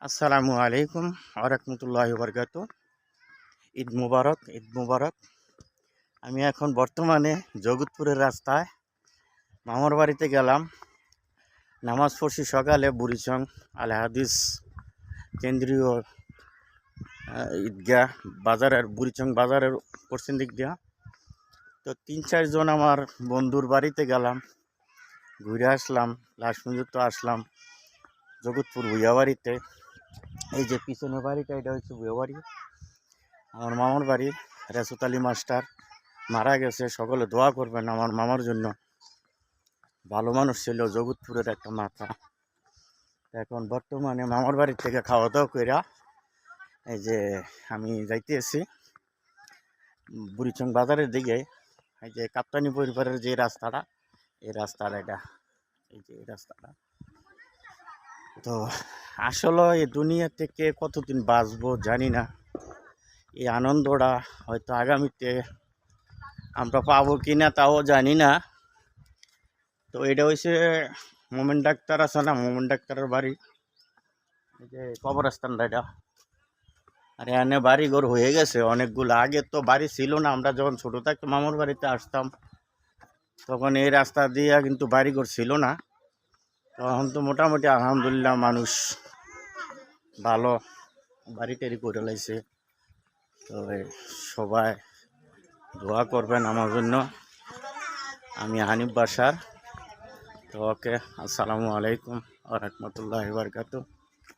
আসসালামু আলাইকুম আরহামতুল্লাহি বারকাতু। ঈদ মুবারক, ঈদ মুবারক। আমি এখন বর্তমানে জগৎপুরের রাস্তায় মামার বাড়িতে গেলাম। নামাজ পড়ছি সকালে বুড়িচং আল হাদিস কেন্দ্রীয় ঈদগাহ বাজারের, বুড়িচং বাজারের পশ্চিম দিক দিয়া। তো ৩-৪ জন আমার বন্ধুর বাড়িতে গেলাম, ঘুরে আসলাম। লাস্ট পর্যন্ত আসলাম জগৎপুর ভুইয়া বাড়িতে। এই যে পিছনের বাড়িটা, এটা হচ্ছে ভুইয়া বাড়ি, আমার মামার বাড়ি। রেসুত আলী মাস্টার মারা গেছে, সকলে দোয়া করবেন আমার মামার জন্য। ভালো মানুষ ছিল, জগৎপুরের একটা মাথা। এখন বর্তমানে মামার বাড়ি থেকে খাওয়া দাওয়া কইরা এই যে আমি যাইতেছি বুড়িচং বাজারের দিকে। এই যে কাপ্তানি পরিবারের যে রাস্তাটা, এই রাস্তাটা, এটা এই যে এই রাস্তাটা। তো আসলে এই দুনিয়া থেকে কতদিন বাঁচবো জানি না। এই আনন্দটা হয়তো আগামীতে আমরা পাবো কিনা তাও জানি না। তো এটা হচ্ছে মোমেন ডাক্তার আছে না, মোমেন ডাক্তারের বাড়ি, এই যে কবরস্থানটা এটা। আর এখানে বাড়িঘর হয়ে গেছে অনেকগুলো। আগে তো বাড়ি ছিল না, আমরা যখন ছোটো থাকতাম মামার বাড়িতে আসতাম তখন এই রাস্তা দিয়ে কিন্তু বাড়িঘর ছিল না। তখন তো মোটামুটি আলহামদুলিল্লাহ মানুষ ভালো বাড়ি টাড়ি করে লাইছে। তো সবাই দোয়া করবেন আমার জন্য। আমি হানিফ বাসার। তো ওকে, আসসালামু আলাইকুম ওয়া রাহমাতুল্লাহি ওয়া বারাকাতুহু।